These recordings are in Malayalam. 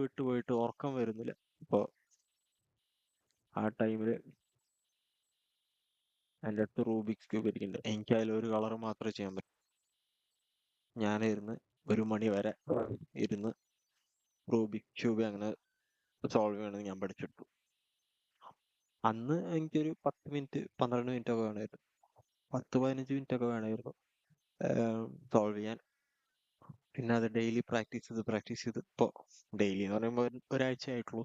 വിട്ട് വിട്ട് പോയിട്ട് ഉറക്കം വരുന്നില്ല. അപ്പൊ ആ ടൈമില് എൻ്റെ അടുത്ത് റൂബിക്സ് ക്യൂബ് ഇരിക്കുന്നുണ്ട്. എനിക്ക് അതിലൊരു കളർ മാത്രമേ ചെയ്യാൻ പറ്റൂ. ഞാനിരുന്ന് 1 മണി വരെ ഇരുന്ന് റൂബിക് ക്യൂബ് അങ്ങനെ സോൾവ് ചെയ്യണമെന്ന് ഞാൻ പഠിച്ചെടുത്തു. അന്ന് എനിക്കൊരു 10 മിനിറ്റ് 12 മിനിറ്റ് ഒക്കെ വേണമായിരുന്നു. 10-15 മിനിറ്റ് ഒക്കെ വേണമായിരുന്നു സോൾവ് ചെയ്യാൻ. പിന്നെ അത് ഡെയിലി പ്രാക്ടീസ് ചെയ്ത് ഇപ്പോൾ ഡെയിലി എന്ന് പറയുമ്പോൾ ഒരാഴ്ച ആയിട്ടുള്ളൂ.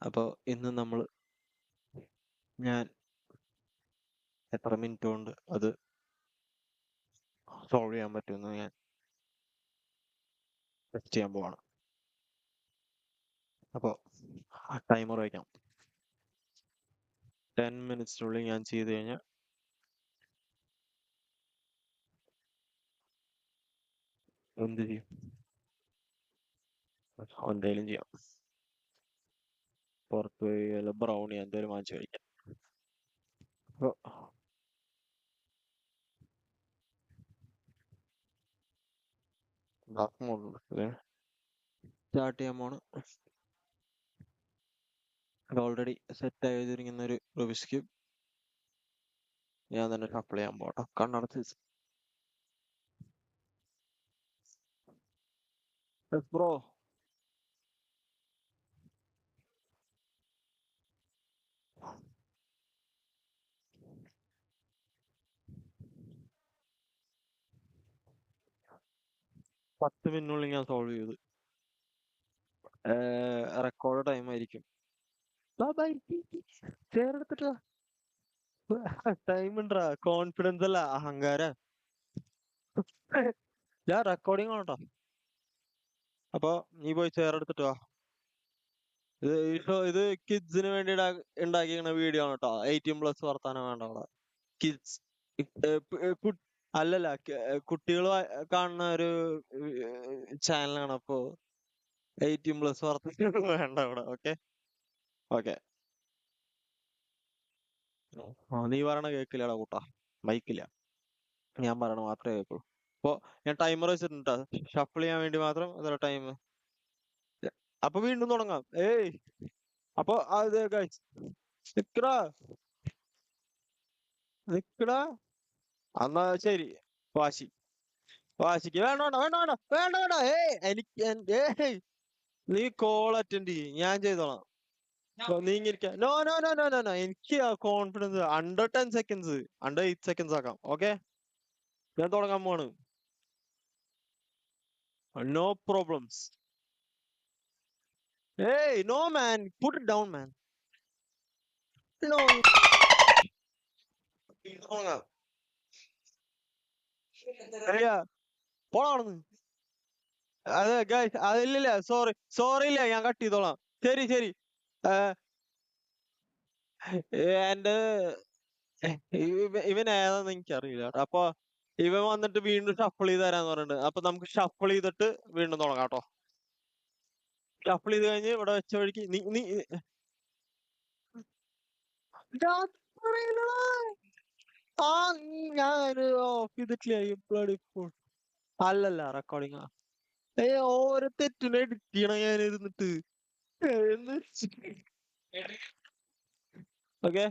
അപ്പോൾ ഇന്ന് ഞാൻ എത്ര മിനിറ്റ് കൊണ്ട് അത് സോൾവ് ചെയ്യാൻ പറ്റുമെന്ന് ഞാൻ ടെസ്റ്റ് ചെയ്യാൻ പോവാണ്. അപ്പോൾ ടൈമർ വയ്ക്കാം. 10 മിനിറ്റ്സിനുള്ളിൽ ഞാൻ ചെയ്ത് കഴിഞ്ഞാൽ എന്ത് ചെയ്യും? എന്തെങ്കിലും ചെയ്യാം. പുറത്ത് പോയി വല്ല ബ്രൗണി എന്തെങ്കിലും വാങ്ങിച്ചു കഴിക്കാം. അപ്പോൾ സ്റ്റാർട്ട് ചെയ്യാൻ പോണ്. അത് ഓൾറെഡി സെറ്റ് ആയി വെച്ചിരിക്കുന്ന ഒരു റൂബിക്സ് ക്യൂബ് ഞാൻ തന്നെ ഷഫിൾ ചെയ്യാൻ പോട്ടെ. കണ്ണടച്ച് ബ്രോ. പത്ത് മിനിറ്റിനുള്ളിൽ ഞാൻ സോൾവ് ചെയ്ത് റെക്കോർഡ് ടൈം ആയിരിക്കും. ഷെയർ എടുത്തിട്ടാ ടൈം ഉണ്ടാ. കോൺഫിഡൻസ് അല്ല, അഹങ്കാര. ഞാൻ റെക്കോർഡിങ് ആണോട്ടോ. അപ്പൊ നീ പോയി ചെയർ എടുത്തിട്ട് വാ. ഇത് കിഡ്സിന് വേണ്ടി ഉണ്ടാക്കിയ വീഡിയോ ആണ് കേട്ടോ. 18+ വർത്താനം വേണ്ട അവിടെ. കിഡ്സ് അല്ലല്ല, കുട്ടികൾ കാണുന്ന ഒരു ചാനലാണ്. അപ്പൊ 18+ വർത്താനം വേണ്ട അവിടെ. Okay okay. നീ പറയണ കേക്കില്ലടാ കൂട്ടാ. മൈക്കില്ല. ഞാൻ പറയണ മാത്രമേ കേൾക്കുള്ളൂ. അപ്പൊ ഞാൻ ടൈമർ വെച്ചിട്ടുണ്ട് ഷഫിൾ ചെയ്യാൻ വേണ്ടി മാത്രം. എത്ര ടൈം? അപ്പൊ വീണ്ടും തുടങ്ങാം. ഏയ് അപ്പൊ അത് നിക്കടാ നിക്കടാ. എന്നാ ശരി. വാശിക്ക് വേണ്ട വേണ്ട വേണ്ട വേണ്ട വേണ്ട വേണ്ട. എനിക്ക് നീ കോൾ അറ്റൻഡ് ചെയ്യ്, ഞാൻ ചെയ്തോളാം. നീ ഇങ്ങനെ no no no no no no. എനിക്ക് confidence under 10 seconds, under 8 seconds ആക്കാം. ഓക്കെ, ഞാൻ തുടങ്ങാൻ പോണ്. No problems. ഏയ് no man, put it down man. No. തുടങ്ങാം. പോണാണെന്ന്. അതെ ഗൈസ്, അതില്ല. സോറി ഇല്ല, ഞാൻ കട്ട് ചെയ്തോളാം. ശരി ശരി. എന്റെ ഇവൻ ഏതാന്ന് എനിക്കറിയില്ല. അപ്പൊ ഇവൻ വന്നിട്ട് വീണ്ടും ഷഫിൾ ചെയ്ത് തരാന്ന് പറഞ്ഞിട്ടുണ്ട്. അപ്പൊ നമുക്ക് ഷഫിൾ ചെയ്തിട്ട് വീണ്ടും തുടങ്ങാം കേട്ടോ. ഷഫിൾ ചെയ്ത് കഴിഞ്ഞ് ഇവിടെ വെച്ച വഴിക്ക് നീ ഞാൻ ഓഫ് ചെയ്തിട്ടില്ല. അല്ലല്ല, റെക്കോർഡിങ്. ഓരോ തെറ്റിനെ എഡിറ്റ് ചെയ്യണം ഞാൻ ഇരുന്നിട്ട്. Okay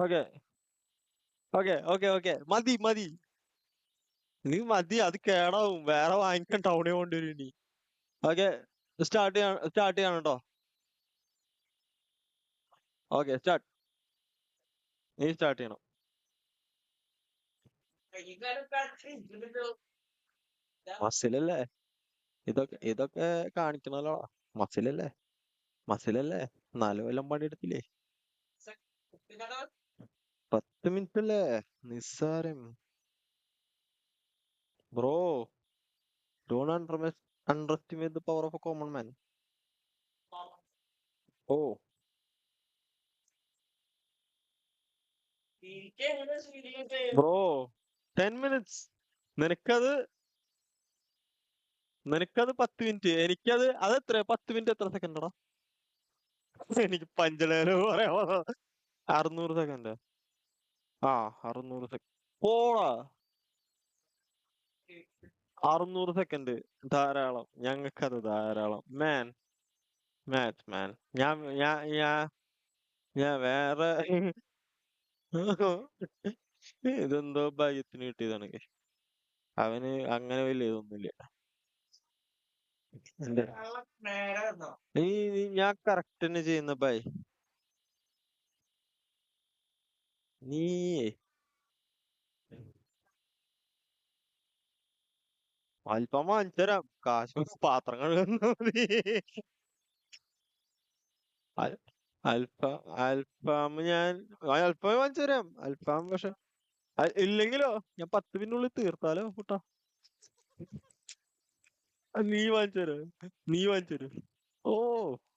okay okay okay okay. മതി മതി. നീ മതി, അത് കേടാവും. വേറെ വാങ്ങിക്കാൻ ടൗണിൽ കൊണ്ടുവരും ഇനി. ഓക്കെ, സ്റ്റാർട്ട് ചെയ്യണം കേട്ടോ. Okay start. നീ സ്റ്റാർട്ട് ചെയ്യണം. മസിലല്ലേ ഇതൊക്കെ കാണിക്കണല്ലോ. മസിലല്ലേ മസിലല്ലേ. 4 കൊല്ലം പണിയെടുത്തില്ലേ. 10 മിനിറ്റ് അല്ലേ നിസ്സാരം. Bro, don't underestimate the power of a common man. ഓ, ബ്രോ 10 മിനിറ്റ്സ്. നിനക്കത് നിനക്കത് 10 മിനിറ്റ്. അത് എത്ര 10 മിനിറ്റ് എത്ര സെക്കൻഡാ? എനിക്ക് പഞ്ചലേന പറയാമോ? 600 സെക്കൻഡ്. ആ, 600 സെക്കൻഡ്. പോടാ. 600 സെക്കൻഡ് ധാരാളം, ഞങ്ങൾക്കത് ധാരാളം. മാൻ. ഞാൻ ഞാൻ ഞാൻ ഞാൻ വേറെ ഇതെന്തോ ഭാഗ്യത്തിന് കിട്ടിയതാണ്. അവന് അങ്ങനെ വലിയ ഇതൊന്നുമില്ല. എന്റെ ഞാൻ കറക്റ്റ് തന്നെ ചെയ്യുന്ന ബൈ. നീ അല്പം വാങ്ങിച്ചു തരാം, കാശ് കൊടുത്ത് പാത്രം കഴുകുന്ന മതി. അൽ- അൽഫാം അൽഫാം വാങ്ങിച്ചു തരാം. അൽഫാം പക്ഷെ ഇല്ലെങ്കിലോ ഞാൻ 10 മിനിറ്റിനുള്ളിൽ തീർത്താലോ കൂട്ടാ. നീ വാങ്ങിച്ചു തരാം. നീ വാങ്ങിച്ചു തരും. ഓ,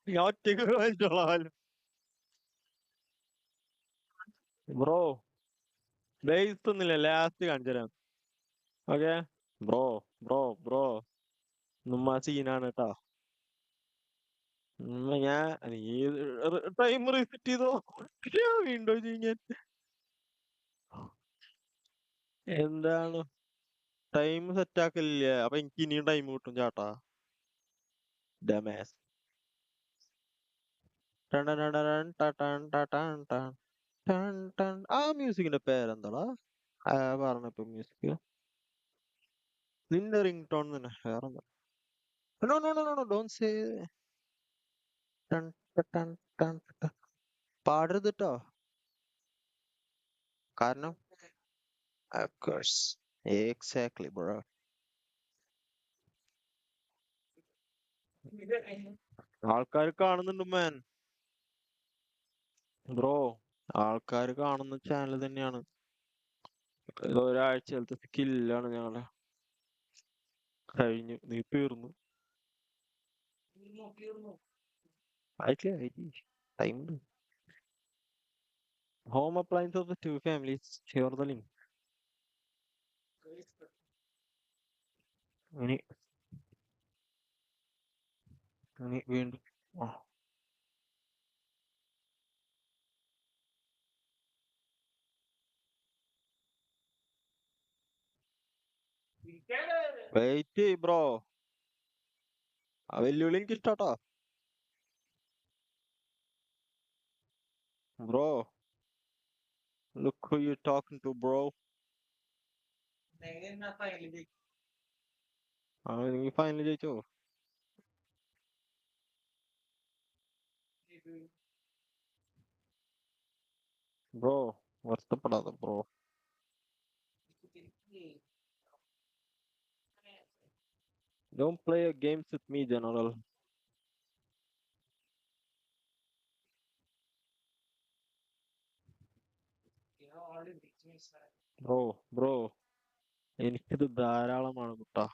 ഞാൻ ഒറ്റയ്ക്ക് വാങ്ങിച്ചോളാം. ബ്രോ, ബേസ് ഒന്നുമില്ല, ലാസ്റ്റ് കാണിച്ചു തരാം. Okay bro. ബ്രോ നമ്മ സീനാണ് കേട്ടാ. ഞാൻ നീ ടൈം റീസെറ്റ് ചെയ്തോ. വീണ്ടോ ചെയ്യാൻ എന്താണ് ടൈം സെറ്റ് ആക്കലില്ലേ? അപ്പൊ എനിക്ക് ഇനിയും ടൈം കിട്ടും ചാട്ടാ. ഡമാസ്. ആ മ്യൂസിക്കിന്റെ പേരെന്താടാ? പറഞ്ഞപ്പോ മ്യൂസിക് നിന്റെ റിംഗ് ടോൺ തന്നെ വേറെന്താ? No no no no don't say. പാടരുത് ട്ടോ. കാരണം of course exactly bro. ആൾക്കാർ കാണുന്നുണ്ട് മാൻ. ബ്രോ, ആൾക്കാർ കാണുന്ന ചാനൽ തന്നെയാണ്. ഇത് ഒരാഴ്ചയിലത്തെ സ്കില്ലാണ് ഞങ്ങളെ. കഴിഞ്ഞു, നീ തീർന്നു. ആയിട്ടില്ല, time. Home appliance of the two families share the link. ഇനി ഇനി വീണ്ടും വെയിറ്റ് ബ്രോ. ആ വെല്ലുവിളി എനിക്ക് ഇഷ്ടാട്ടോ bro. Look who you talking to bro. നീ ഫൈനൽ ജയിച്ചോ ബ്രോ? വർത്തപ്പെടാതെ bro. Don't play games with me, General. Bro എനിക്കിത് ധാരാളമാണ് കുട്ടാ.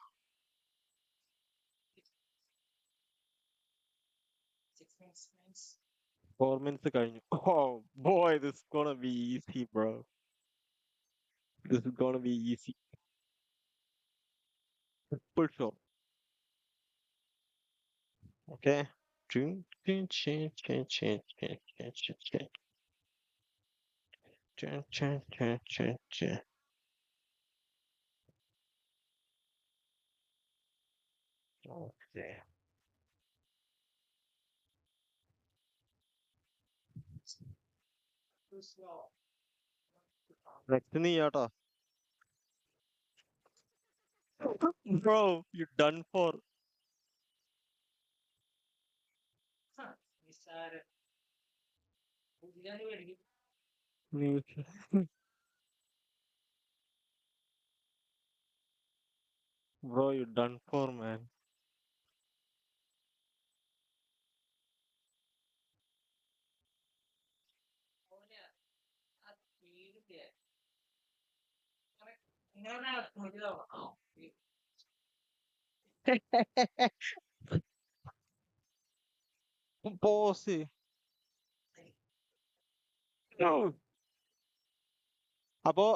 4 minutes കഴിഞ്ഞു. Oh boy, this is gonna be easy, bro. This is gonna be easy. For sure. Okay. Ching, ching, ching, ching, ching, ching, ching, ching, ching. Ching, ching, ching, ching, ching. Okay. Next നീ ആട്ടോ. Bro, you done for. നീ Bro, you done for, man. Pause. അപ്പോ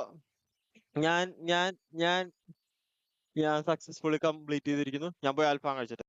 ഞാൻ ഞാൻ ഞാൻ ഞാൻ സക്സസ്ഫുള്ളി കംപ്ലീറ്റ് ചെയ്തിരിക്കുന്നു. ഞാൻ പോയി അൽഫാം കഴിച്ചിട്ട്